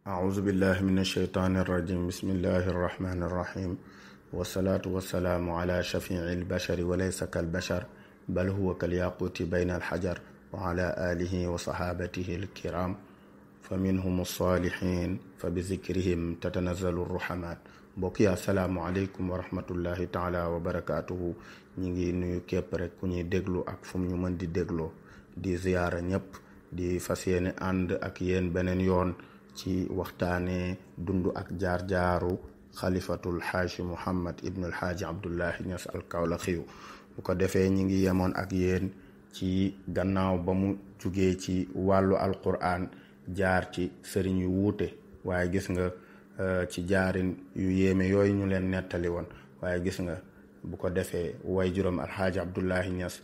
أعوذ بالله من الشيطان الرجيم بسم الله الرحمن الرحيم والصلاة والسلام على شفيع البشر وليس كالبشر بل هو كالياقوت بين الحجر وعلى آله وصحابته الكرام فمنهم الصالحين فبذكرهم تتنزل الرحمات بوكي السلام عليكم ورحمة الله تعالى وبركاته نيجي نيو كيب رek ku ñuy déglu ak fu ñu mën di dégloo di ziyaara ñëpp di fas yéene ànd ak yéen beneen yoon ci waxtaane dund ak jaar-jaaru xalifatul xaaji Muhammad ibnul xaaji Abdullahi Ñas al Kawlaxiyu bu ko defee ñi ngi yemoon ak yéen ci gannaaw ba mu jugee ci wàllu alquran jaar ci sëriñ yu wuute waaye gis nga ci jaarin yu yéeme yooyu ñu leen nettali woon waaye gis nga bu ko defee way juróom alxaaji Abdullahi Ñas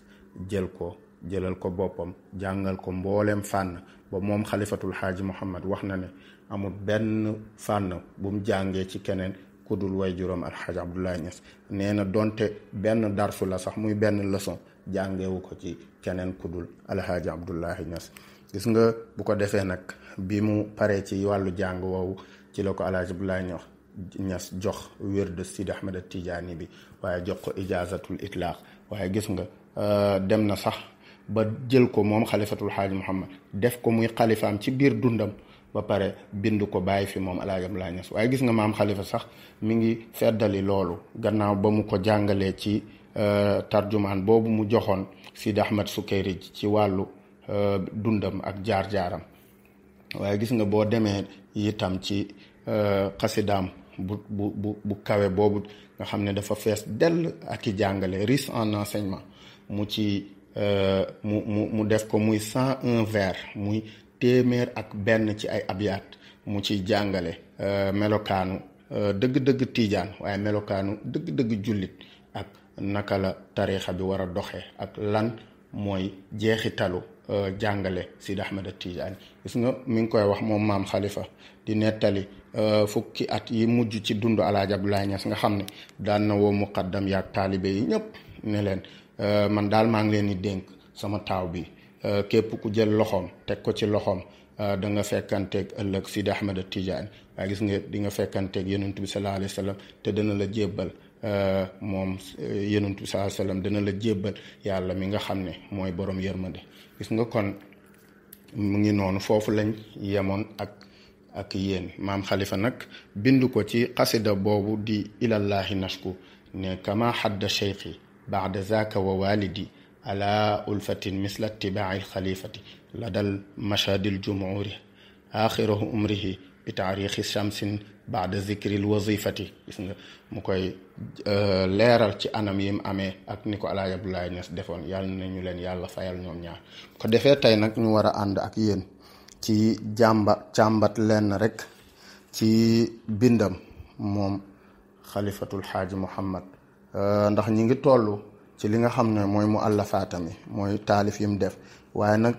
jëlal ko boppam jàngal ko mboolem fànn ba moom xalifatul xaaji Muhammad wax na ne amul benn fànn bu mu jàngee ci keneen kudul way juróom alxaaji Abdullahi Ñas nee na donte benn darsu la sax muy benn leçon jàngewu ko ci keneen kudul alxaaji Abdullahi Ñas gis nga bu ko defee nag bi mu paree ci wàllu jàng woowu ci la ko alxaaji Abdullahi Ñas jox wérd Sidi Ahmed Tijaani bi waaye jox ko ijaazatul itlaaq waaye gis nga dem na sax ba jël ko moom xalifatul xaaji Muhammad def ko muy xalifaam ci biir dundam ba pare bind ko bàyyi fi moom alaaji Abdoulaye Niass waaye gis nga maam xalifa sax mi ngi feddali loolu gannaaw ba mu ko jàngalee ci tarjumaan boobu mu joxoon Sidi Ahmed Sukayri ci wàllu dundam ak jaar-jaaram waaye gis nga boo demee itam ci xasidaam bu kawe boobu nga xam ne dafa fees dell ak i jàngale riche en enseignement mu ci mu def ko muy 101 vers muy téeméer ak benn ci ay abyaat mu ciy jàngale melokaanu dëgg-dëgg tiijaan waaye melokaanu dëgg-dëgg jullit ak naka la tariixa bi war a doxee ak lan mooy jeexitalu jàngale Sidi Ahmed Tijaani gis nga mi ngi koy wax moom maam xalifa di nettali fukki at yi mujj ci dundu alaaji Abdoulaye Niass nga xam ne daan na woo muqaddam yaag taalibe yi ñëpp ne leen man daal maa ngi leen di dénk sama taaw bi képp ku jël loxoom teg ko ci loxoom da nga fekkanteeg ëllëg Sidi Ahmed Tijaani waaye gis nga di nga fekkanteeg yonent bi sallallahu alayhi wa sallam te dana la jébbal moom yonent bi sallallahu alayhi wa sallam dana la jébbal yàlla mi nga xam ne mooy borom yërmande gis nga kon mu ngi noonu foofu lañ yemoon ak yéen maam xalifa nag bind ko ci xasida boobu di ilallahi nashku ne kama xadda cheikhi baada zaaka wa walidi ala ulfatin misla itibaaci alxalifati ladal mashadil jumuuri axirahu umrihi bi taarixi shamsin baada zikri alwazifati gis nga mu koy leeral ci anam yi mu amee ak ni ko alaaji Abdoulaye Niass defoon yàlla nañu leen yàlla fayal ñoom ñaar ko defee tey nag ñu war a ànd ak yéen ci càmbat lenn rek ci bindam moom xalifatul xaaji Muhammad ndax ñi ngi toll ci li nga xam ne mooy mu àllafaatami mooy taalif yi mu def waaye nag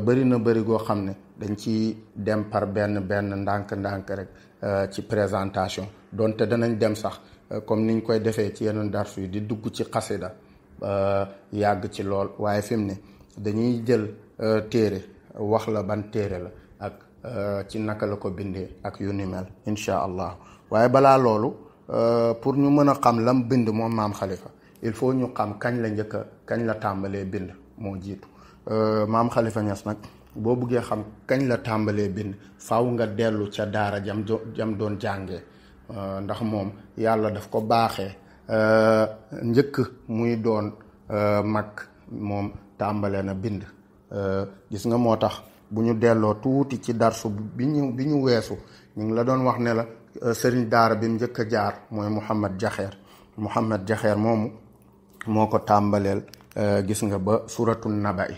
bëri na bëri goo xam ne dañ ci dem par benn ndànk-ndànk rek ci présentation donte danañ dem sax comme niñ koy defee ci yeneen darsu yi di dugg ci xasida yàgg ci lool waaye fi mu ne dañuy jël téere wax la ban téere la ak ci naka la ko bindee ak yu ni mel incha allah waaye balaa loolu pour ñu mën a xam lam bind moom maam xalifa il faut ñu xam kañ la tàmbalee bind moo jiitu maam xalifa Niass nag boo buggee xam kañ la tàmbalee bind faaw nga dellu ca daara jam doon jàngee ndax moom yàlla daf ko baaxee njëkk muy doon mag moom tàmbalee na bind gis nga moo tax bu ñu delloo tuuti ci darsu bi ñu weesu ñu ngi la doon wax ne la sëriñ daara bi mu njëkk a jaar mooy Mouhamed Jaxeer moomu moo ko tàmbaleel gis nga ba suratul naba'i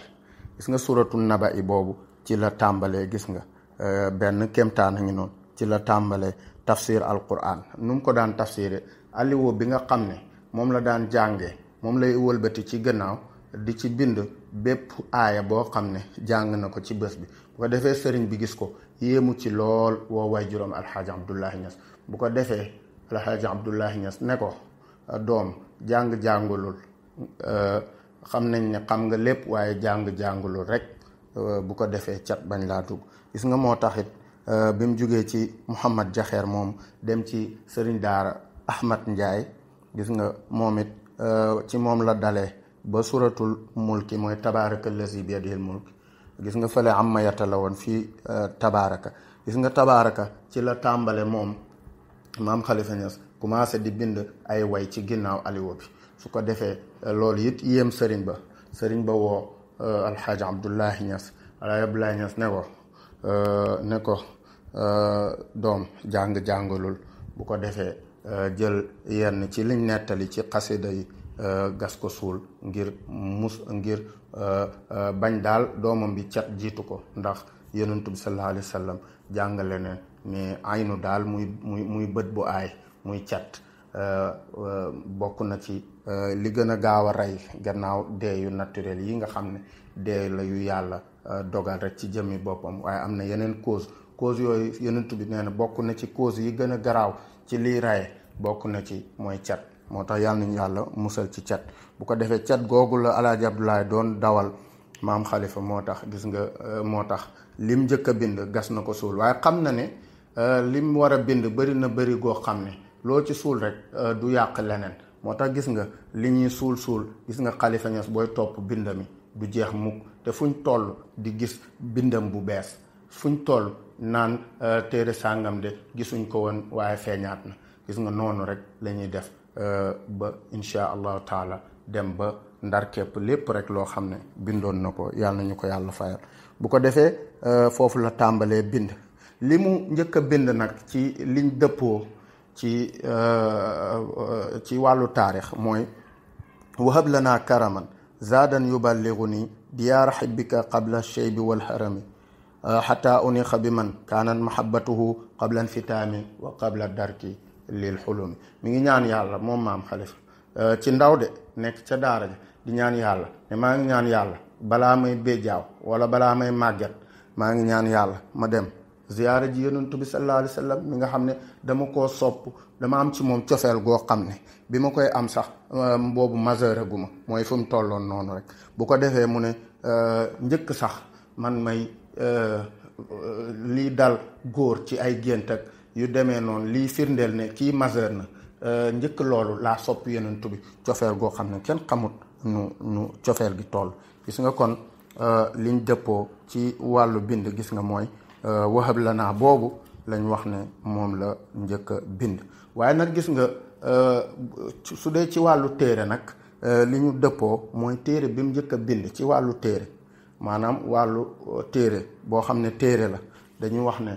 gis nga suratul naba'i boobu ci la tàmbalee gis nga benn kéemtaan a ngi noonu ci la tàmbalee tafsir alquran nu mu ko daan tafsiré alliwo bi nga xam ne moom la daan jàngee moom lay wëlbati ci gannaaw di ci bind bépp aaya boo xam ne jàng na ko ci bés bi bu ko defee sëriñ bi gis ko yéemu ci lool woo way juróom alxaaji Abdullahi Niass bu ko defee alxaaji Abdullahi Niass ne ko doom jàngulul xam nañ ne xam nga lépp waaye jàngulul rek bu ko defee cat bañ laa dugg gis nga moo taxit bi mu jugee ci Mouhamad Jaxeer moom dem ci sëriñ daara Ahmad Njaay gis nga moom it ci moom la dalee ba suratul mulki mooy tabaaraka allazi bi yadihil mulk gis nga fële amma yata la woon fii tabaaraka gis nga tabaaraka ci la tàmbale moom maam Khalifa Niass commencé di bind ay way ci ginnaaw aliwo bi su ko defee loolu it yéem sëriñ ba woo alxaaji Abdullahi Niass alaaji Abdullahi Niass ne ko doom jàngalul bu ko defee jël yenn ci liñ nettali ci xasida yi gas ko suul ngir bañ daal doomam bi cat jiitu ko ndax yonent bi sallallahu alayhi wa sallam jàngale ne aynu daal muy bët bu aay muy cat bokk na ci li gën a gaaw a rey gannaaw dee yu naturel yi nga xam ne dee la yu yàlla dogal rek ci jëmmi boppam waaye am na yeneen cause yooyu yonent bi nee na bokk na ci cause yi gën a garaaw ci liy raye bokk na ci mooy cat moo tax yàlla nañu yàlla musal ci cat bu ko defee cat googu la alaaji Abdoulaye doon dawal maam Khalifa moo tax gis nga moo tax lim njëkk a bind gas na ko suul waaye xam na ne lim war a bind bëri goo xam ne loo ci suul rek du yàq leneen moo tax gis nga li ñuy suul gis nga Khalifa Niass booy topp bindami du jeex mukk te fuñ toll di gis bindam bu bees fuñ toll naan téere sàngam de gisuñ ko woon waaye feeñaat na gis nga noonu rek la ñuy def ba insha allahu taala dem ba ndar képp lépp rek loo xam ne bindoon na ko yàlla nañu ko yàlla fayal bu ko defee foofu la tàmbalee bind li mu njëkk a bind nag ci liñ dëppoo ci wàllu taarix mooy wahab lana karaman zaadan yuballiguni diyaara xibbika qabla sheybi walharami xata uniqa bi man kaanat mahabbatuhu qabla infitaami wa qabla darki lil xulumi mi ngi ñaan yàlla moom maam Khalifa ci ndaw de nekk ca daara ja di ñaan yàlla ne maa ngi ñaan yàlla balaa may béjjaaw wala balaa may màgget maa ngi ñaan yàlla ma dem ziyaara ji yonent bi sallallahu alayhi wa sallam mi nga xam ne dama koo sopp dama am ci moom cofeel goo xam ne bi ma koy am sax boobu majeur gu ma mooy fu mu tolloon noonu rek bu ko defee mu ne njëkk sax man may lii dal góor ci ay gént ak yu demee noonu lii firndeel ne kii majeur na njëkk loolu laa sopp yonent bi cofeel goo xam ne kenn xamut nu cofeel gi toll gis nga kon liñ dëppoo ci wàllu bind gis nga mooy wahab la naa boobu lañ wax ne moom la njëkk a bind waaye nag gis nga su dee ci wàllu téere nag li ñu dëppoo mooy téere bi mu njëkk a bind ci wàllu téere maanaam wàllu téere boo xam ne téere la dañuy wax ne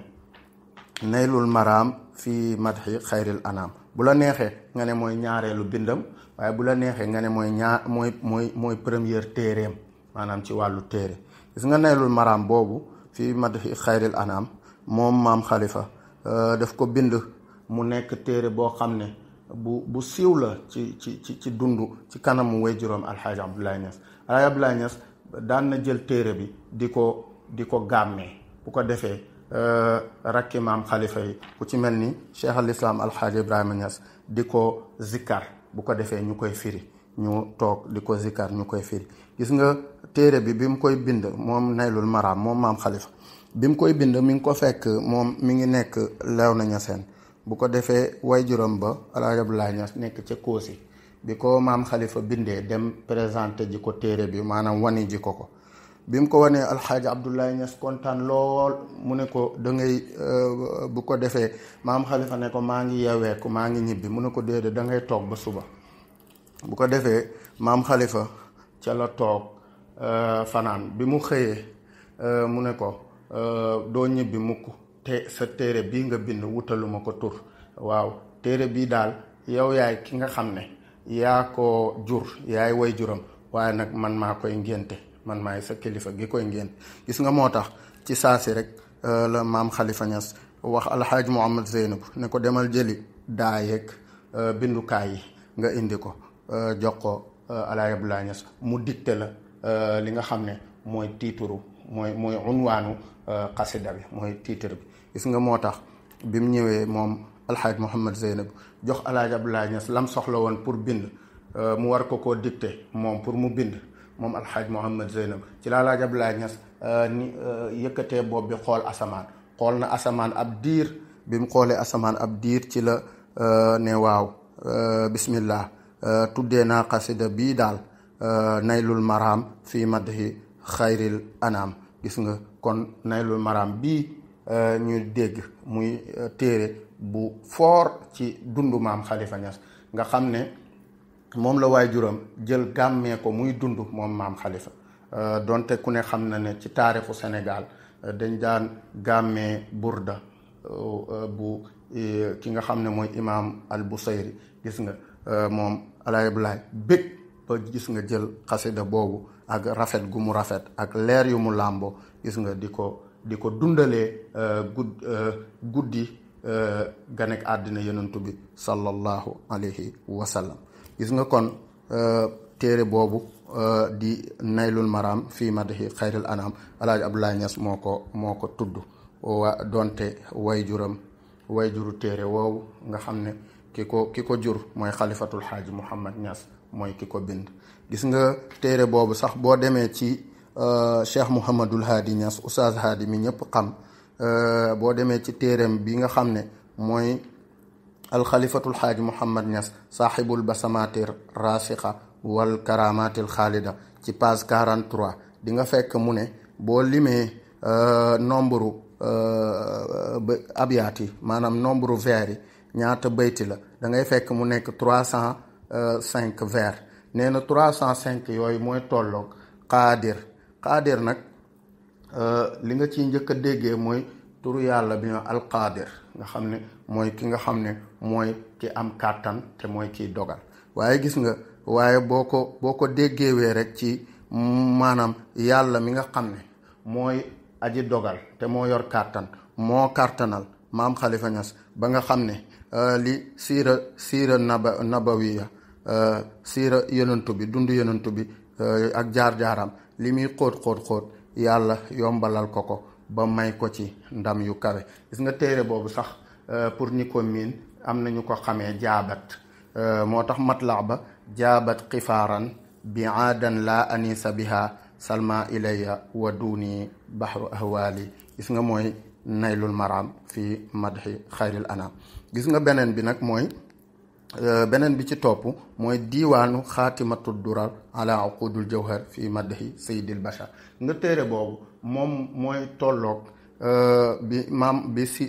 naylul maraam fi madhi xayril anaam bu la neexee nga ne mooy ñaareelu bindam waaye bu la neexee nga ne mooy première téereem maanaam ci wàllu téere gis nga naylul maraam boobu fi madhi xayril anaam moom maam Khalifa daf ko bind mu nekk téere boo xam ne bu siiw la ci dund ci kanamu waajuram alxaaji Abdoulaye Niass alxaaji Abdoulaye Niass daan na jël téere bi di ko gàmmee bu ko defee rakki maam Khalifa yi ku ci mel ni cheikh al islam alxaaji Ibrahima Niass di ko zikkar bu ko defee ñu koy firi ñu toog di ko zikkar ñu koy firi gis nga téere bi mu koy bind moom naylul maraam moom maam Khalifa bi mu koy bind mi ngi ko fekk moom mi ngi nekk Léona Niassène bu ko defee waajuram ba alaaji Abdoulaye Niass nekk ca Koosi bi ko maam Khalifa bindee dem présenté ji ko téere bi maanaam wani ji ko bi mu ko wanee alxaaji Abdoulaye Niass kontaan lool mu ne ko da ngay bu ko defee maam Khalifa ne ko maa ngi yeweeku maa ngi ñibbi mu ne ko déedéet da ngay toog ba suba bu ko defee maam Khalifa ca la toog fanaan bi mu xëyee mu ne ko doo ñibbi mukk te sa téere bii nga bind wutaluma ko tur waaw téere bii daal yow yaay ki nga xam ne yaa ko jur yaay way juram waaye nag man maa koy ngénte man maay sa kilifa gi koy ngénte gis nga moo tax ci saasi rek la maam Khalifa Niass wax alxaaj Mouhamad Zeynab ne ko demal jëli daa yeeg bindukaay yi nga indi ko jox ko alaaji Abdoulaye Niass mu dicté la li nga xam ne mooy tiituru mooy unwaanu xasida bi mooy titre bi gis nga moo tax bi mu ñëwee moom alxaaj Mouhamad Zeynab jox alaaji Abdoulaye Niass lam soxla woon pour bind mu war ko koo dicté moom pour mu bind moom alxaaj Mouhamad Zeynab ci la alaaji Abdoulaye Niass ni yëkkatee bopp bi xool asamaan xool na asamaan ab diir bi mu xoolee asamaan ab diir ci la ne waaw bismillah tuddee naa xasida bii daal naylul maraam fii madhi xayril anaam. gis nga kon naylul maraam bii ñuy dégg muy téere bu foor ci dundu maam Khalifa Niass nga xam ne moom la waajuram jël gàmmee ko muy dund moom maam Khalifa. donte ku ne xam na ne ci taarixu Sénégal dañ daan gàmmee burda bu ki nga xam ne mooy imaam al Busayri. gis nga moom Alaaji Abdoulaye bég ba gis nga jël xasida boobu ak rafet gu mu rafet ak leer yu mu làmboo gis nga di ko dundalee guddi ganek àddina yonentu bi sallallahu alayhi wa sallam. gis nga kon téere boobu di naylul maram fii madhi xayril anam Alaaji Abdoulaye Niass moo ko tudd donte wayjuru téere woowu nga xam ne ki ko jur mooy xalifatul xaaji Mouhamad Niass mooy ki ko bind. gis nga téere boobu sax boo demee ci Cheikh Mouhamadul Hadi Niass Oustaz Hadi mi ñëpp xam boo demee ci téereem bi nga xam ne mooy alxalifatul xaaji Mouhamad Niass saaxibul basamatir rasiqa wal karamatil xaalida ci page 43 di nga fekk mu ne boo limee nombre abyaat yi maanaam nombre vers yi ñaata bayti la da ngay fekk mu nekk 305 vers. nee na 305 yooyu mooy tolloog qaadir nag li nga ciy njëkk a déggee mooy turu yàlla bi ñoo alqaadir nga xam ne mooy ki nga xam ne mooy ki am kàttan te mooy kiy dogal. waaye gis nga boo ko déggeewee rek ci maanaam yàlla mi nga xam ne mooy aji dogal te moo yor kàttan moo kàttanal maam Khalifa Niass ba nga xam ne li siira nabawiya siira yonantu bi dund yonantu bi ak jaar-jaaram li muy xóot yàlla yombalal ko ba may ko ci ndam yu kawe. gis nga téere boobu sax pour ñi ko miin am na ñu ko xamee jaabat moo tax matlax ba jaabat xifaaran bi aadan laa anisa biha salma ilayya wa duni bahru ahwali. gis nga mooy naylul maram fi madhi xayril anam. gis nga beneen bi nag mooy beneen bi ci topp mooy diiwaanu xaatimatu durar ala uqudul jawhar fi madhi sayyidil bashar. nga téere boobu moom mooy tolloog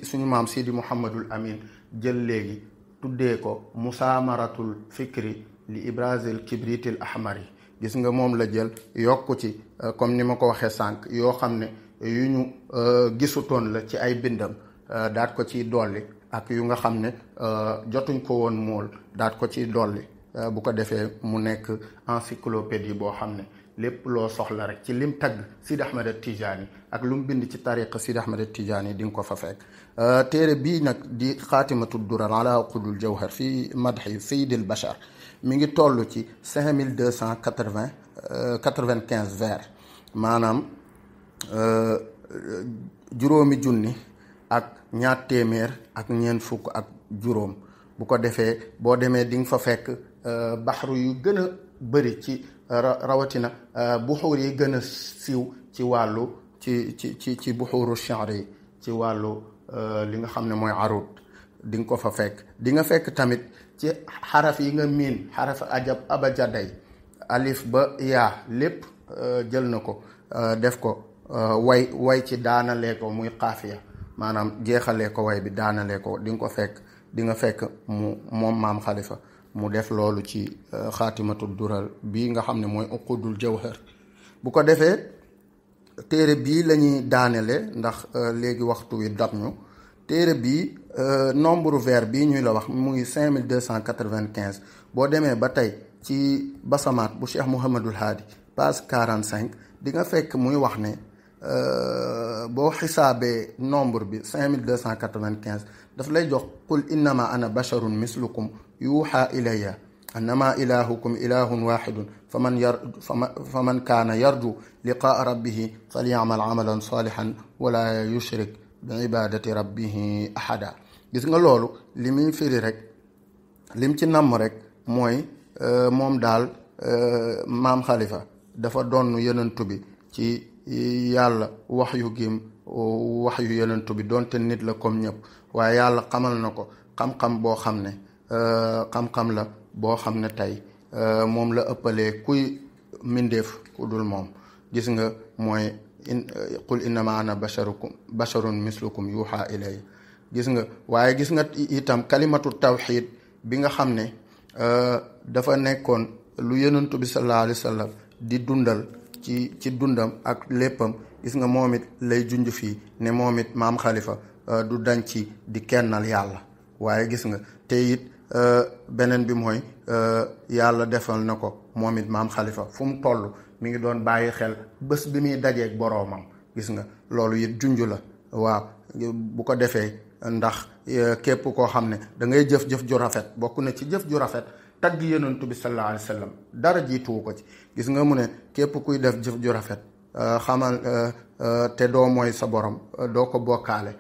suñu maam Sidi Mouhamadul Amin jël léegi tuddee ko musaamaratul fikri li ibrasil kibritil ahmari. gis nga moom la jël yokku ci comme ni ma ko waxee sànq yoo xam ne yu ñu gisutoon la ci ay bindam daat ko ciy dolli ak yu nga xam ne jotuñ ko woon mool daat ko ciy dolli bu ko defee mu nekk encyclopédie boo xam ne lépp loo soxla rek ci lim tagg Sidi Ahmed Tidiane ak lu mu bind ci tariqa Sidi Ahmed Tidiane di nga ko fa fekk. téere bii nag di xaatimatu durar ala uqudul jawhar fii madhi sayyidil bashar mi ngi toll ci 5295 vers maanaam juróomi junni ak ñaar téeméer ak ñeent fukk ak juróom. bu ko defee boo demee di nga fa fekk baxru yu gën a bëri ci rawatina buxuur yi gën a siiw ci wàllu ci buxuuru shi'r yi ci wàllu li nga xam ne mooy arud di nga ko fa fekk. di nga fekk tamit ci xaraf yi nga miin xaraf abajaday alif ba yaa lépp jël na ko def ko way ci daanalee ko muy xaafiya maanaam jeexalee ko way bi daanalee ko di nga ko fekk. di nga fekk moom maam Khalifa mu def loolu ci xaatimatu dural bii nga xam ne mooy uqudul jawhar. bu ko defee téere bii la ñuy daanele ndax léegi waxtu wi dab ñu. téere bii nombre vers bii ñuy la wax mu ngi 5295 boo demee ba tey ci basamaat bu Cheikh Mouhamadul Hadi page 45 di nga fekk muy wax ne boo xisaabee nombre bi 5295 daf lay jox qul innama ana basharun mislukum yuuxa ilayya annama ilahukum ilahun waxidun faman kaana yarju liqaa rabbihi falyamal amalan salihan wala yushrik bi ibadati rabbihi ahada. gis nga loolu li muy firi rek lim ci namm rek mooy moom daal maam Khalifa dafa doon yonentu bi ci yàlla wax yu gim wax yu yonentu bi donte nit la comme ñëpp, waaye yàlla xamal na ko xam-xam boo xam ne xam-xam la boo xam ne tey moom la ëppalee kuy mindeef ku dul moom. gis nga mooy qul innama ana basharun mislukum yuha ilay. gis nga waaye gis nga itam kalimatu tawxid bi nga xam ne dafa nekkoon lu yonentu bi sallallahu alayhi wa sallam di dundal ci dundam ak léppam. gis nga moom it lay junj fii ne moom it maam Khalifa du dañ ci di kennal yàlla. waaye gis nga te it beneen bi mooy yàlla defal na ko moom it maam Khalifa fu mu toll mi ngi doon bàyyi xel bés bi muy dajeeg boroomam. gis nga loolu it junj la. waaw bu ko defee ndax képp koo xam ne da ngay jëf-jëf ju rafet, bokk na ci jëf ju rafet tagg yonentu bi sallallahu alayhi wa sallam, dara jiituwu ko ci. gis nga mu ne képp kuy def jëf ju rafet xamal te doo mooy sa borom, doo ko bokkaale,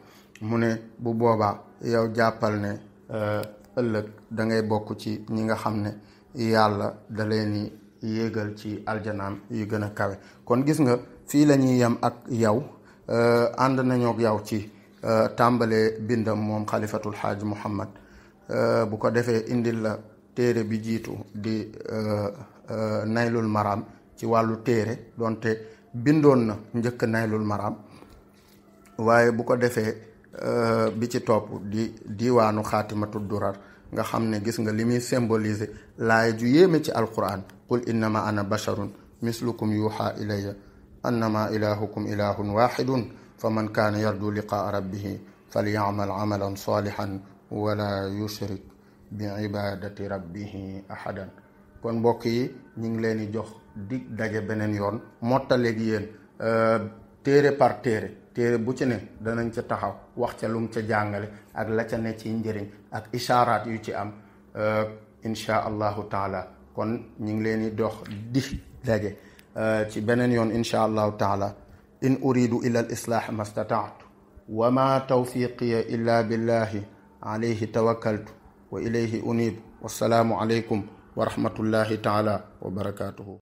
mu ne bu boobaa yow jàppal ne ëllëg da ngay bokk ci ñi nga xam ne yàlla da leen yéegal ci aljanaam yu gën a kawe. kon gis nga fii la ñuy yem ak yow, ànd nañoo ak yow ci tàmbalee bindam moom xalifatul xaaj Muhammad. bu ko defee indil la téere bi jiitu di naylul maram ci wàllu téere, donte bindoon na njëkk naylul maram, waaye bu ko defee bi ci topp di diwaanu xaatimatu durar nga xam ne gis nga li muy symboliser laay ju yéeme ci alquran. qul innama ana basharun mislukum yuha ilayya annama ilahukum ilahun waxidun fa man kaana yarju liqaa rabbihi falyamal amalan salihan wala yushrik bi ibadati rabbihi ahadan. kon mbokk yi ñu ngi leen di jox dig daje beneen yoon mottaleeg yéen téere par téere bu ci ne danañ ca taxaw wax ca lum ca jàngale ak la ca ne ci njëriñ ak ishaaraat yu ci am insha allahu taala. kon ñu ngi leen di dox di daje ci beneen yoon insha allahu taala. in uridu illa al islah ma stataatu wa ma tawfiqiya illa billahi alayhi tawakkaltu wa ilayhi unib. wassalaamu alaykum wa rahmatullahi taala wa barakatuhu.